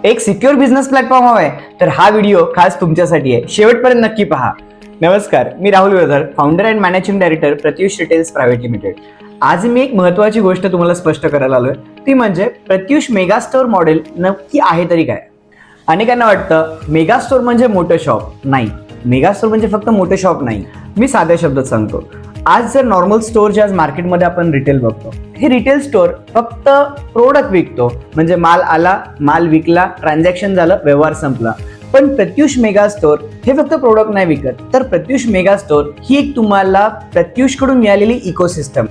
एक secure business platform हवाय तर हा व्हिडिओ खास तुमच्यासाठी आहे. शेवटपर्यंत नक्की पहा. नमस्कार, मी Rahul Vedhar, founder and managing director Pratyush retails private limited. आज मी एक महत्वाची गोष्ट तुम्हाला स्पष्ट करायला आलोय, ती म्हणजे प्रत्युष मेगा स्टोअर मॉडेल नक्की आहे तरी काय. अनेकांना वाटतं मेगा स्टोअर म्हणजे मोठं शॉप. नाही, मेगा स्टोअर म्हणजे फक्त मोठं शॉप नाही. मी साध्या शब्दात सांगतो. आज जर नॉर्मल स्टोअर जे आज मार्केटमध्ये आपण रिटेल बघतो, हे रिटेल स्टोअर फक्त प्रोडक्ट विकतो, म्हणजे माल आला, माल विकला, ट्रान्झॅक्शन झालं, व्यवहार संपला. पण प्रत्युष मेगा स्टोअर हे फक्त प्रोडक्ट नाही विकत, तर प्रत्युष मेगा स्टोअर ही एक तुम्हाला प्रत्युषकडून मिळालेली इकोसिस्टम.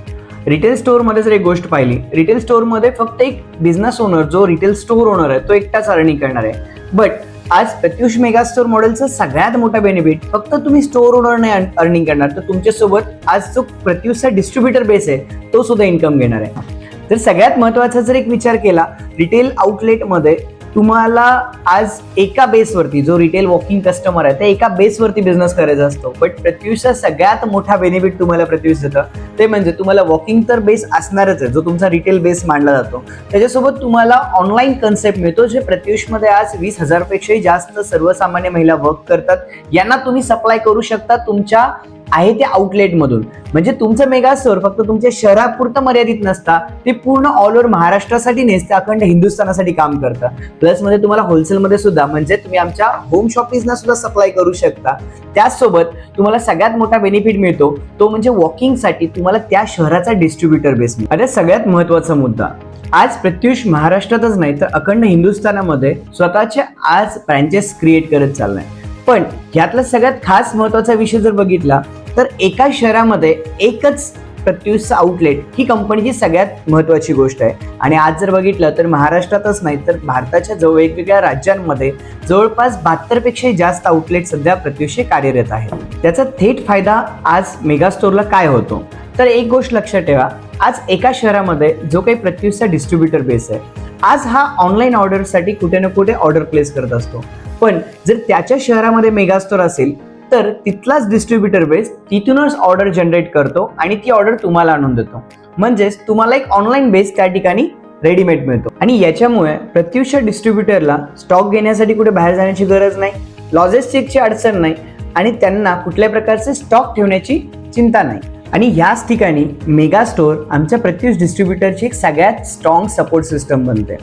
रिटेल स्टोअरमध्ये जर एक गोष्ट पाहिली, रिटेल स्टोअरमध्ये फक्त एक बिझनेस ओनर, जो रिटेल स्टोअर ओनर आहे, तो एकटाच अर्निंग करणार आहे. बट आज प्रत्युष मेगा स्टोअर मॉडेलचं सगळ्यात मोठा बेनिफिट फक्त तुम्ही स्टोअर ओनर नाही अर्निंग करणार, तर तुमच्यासोबत आज जो प्रत्युषचा डिस्ट्रीब्युटर बेस आहे तो सुद्धा इन्कम घेणार आहे. तर सगळ्यात महत्वाचा जर एक विचार केला, रिटेल आउटलेटमध्ये तुम्हाला आज एका बेसवरती, जो रिटेल वॉकिंग कस्टमर आहे, त्या एका बेसवरती बिझनेस करायचा असतो. बट प्रत्युषचा सगळ्यात मोठा बेनिफिट तुम्हाला प्रत्युष देतं, ते म्हणजे तुम्हाला वॉकिंग तर बेस असणारच आहे, जो तुमचा रिटेल बेस मानला जातो. त्याच्यासोबत तुम्हाला ऑनलाईन कन्सेप्ट मिळतो, जे प्रत्युषमध्ये आज 20,000 पेक्षाही जास्त सर्वसामान्य महिला वर्क करतात. यांना तुम्ही सप्लाय करू शकता तुमच्या आहे त्या आउटलेटमधून. म्हणजे तुमचं मेगा स्टोअर फक्त तुमच्या शहरापुरतं मर्यादित नसता, ते पूर्ण ऑल ओव्हर महाराष्ट्रासाठी नेसतं, अखंड हिंदुस्थानासाठी काम करतं. प्लस मध्ये तुम्हाला होलसेलमध्ये सुद्धा, म्हणजे तुम्ही आमच्या होम शॉपीजना सुद्धा सप्लाय करू शकता. त्याचसोबत तुम्हाला सगळ्यात मोठा बेनिफिट मिळतो, तो म्हणजे वॉकिंगसाठी तुम्हाला त्या शहराचा डिस्ट्रीब्युटर बेस मिळतो. आता सगळ्यात महत्वाचा मुद्दा, आज प्रत्युष महाराष्ट्रातच नाही तर अखंड हिंदुस्थानामध्ये स्वतःच्या आज फ्रँचाइज क्रिएट करत चाललाय. पण यातला सगळ्यात खास महत्वाचा विषय जर बघितला, तर एका शहरामध्ये एकच प्रत्युषचं आउटलेट ही कंपनीची सगळ्यात महत्वाची गोष्ट आहे. आणि आज जर बघितलं तर महाराष्ट्रातच नाही तर भारताच्या वेगवेगळ्या राज्यांमध्ये जवळपास 72 पेक्षाही जास्त आउटलेट सध्या प्रत्युषचे कार्यरत आहे. त्याचा थेट फायदा आज मेगा स्टोअरला काय होतो, तर एक गोष्ट लक्षात ठेवा, आज एका शहरामध्ये जो काही प्रत्युषचा डिस्ट्रीब्युटर बेस आहे, आज हा ऑनलाईन ऑर्डरसाठी कुठे ना कुठे ऑर्डर प्लेस करत असतो. पण जर त्याच्या शहरामध्ये मेगा स्टोअर असेल तर तिथलाच डिस्ट्रीब्युटर बेस तिथूनच ऑर्डर जनरेट करतो आणि ती ऑर्डर तुम्हाला आणून देतो. म्हणजेच तुम्हाला एक ऑनलाईन बेस त्या ठिकाणी रेडीमेड मिळतो. आणि याच्यामुळे प्रत्युषच्या डिस्ट्रीब्युटरला स्टॉक घेण्यासाठी कुठे बाहेर जाण्याची गरज नाही, लॉजिस्टिकची अडचण नाही आणि त्यांना कुठल्या प्रकारचे स्टॉक ठेवण्याची चिंता नाही. आणि याच ठिकाणी मेगा स्टोअर आमच्या प्रत्युष डिस्ट्रीब्युटरची एक सगळ्यात स्ट्रॉंग सपोर्ट सिस्टम बनते.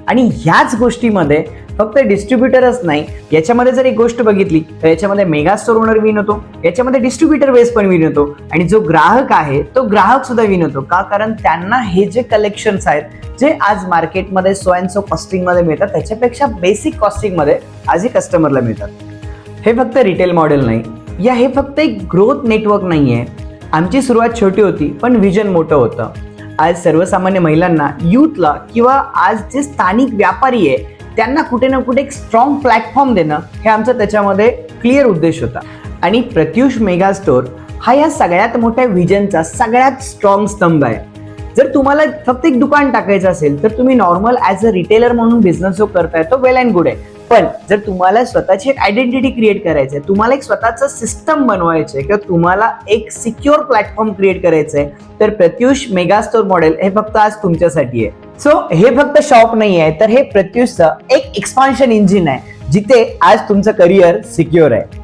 आणि ह्याच गोष्टीमध्ये फक्त डिस्ट्रीब्युटरच नाही, याच्यामध्ये जर एक गोष्ट बघितली तर याच्यामध्ये मेगा स्टोअर ओनर विन होतो, याच्यामध्ये डिस्ट्रीब्युटर बेस पण विन होतो आणि जो ग्राहक आहे तो ग्राहक सुद्धा विन होतो. का? कारण त्यांना हे जे कलेक्शन्स आहेत, जे आज मार्केटमध्ये सो अँड सो कॉस्टिंगमध्ये मिळतात, त्याच्यापेक्षा बेसिक कॉस्टिंगमध्ये आज हे कस्टमरला मिळतात. हे फक्त रिटेल मॉडेल नाही, या हे फक्त एक ग्रोथ नेटवर्क नाही आहे. आमची सुरुवात छोटी होती पण विजन मोठं होतं. आज सर्वसामान्य महिलांना, यूथला किंवा आज जे स्थानिक व्यापारी आहे त्यांना कुठे ना कुठे एक स्ट्रॉंग प्लॅटफॉर्म देणं, हे आमचा त्याच्यामध्ये क्लिअर उद्देश होता. आणि प्रत्युष मेगा स्टोअर हा या सगळ्यात मोठ्या विजनचा सगळ्यात स्ट्रॉंग स्तंभ आहे. जर तुम्हाला फक्त एक दुकान टाकायचं असेल तर तुम्ही नॉर्मल ॲज अ रिटेलर म्हणून बिझनेस जो करताय तो वेल अँड गुड आहे. पण जर तुम्हाला स्वतःची एक आयडेंटिटी क्रिएट करायची आहे, तुम्हाला एक स्वतःचं सिस्टम बनवायचं आहे किंवा तुम्हाला एक सिक्युअर प्लॅटफॉर्म क्रिएट करायचं आहे, तर प्रत्युष मेगा स्टोअर मॉडेल हे फक्त आज तुमच्यासाठी आहे. सो हे फक्त शॉप नाही आहे, तर हे प्रत्युषचं एक एक्सपान्शन इंजिन आहे, जिथे आज तुमचं करिअर सिक्युअर आहे.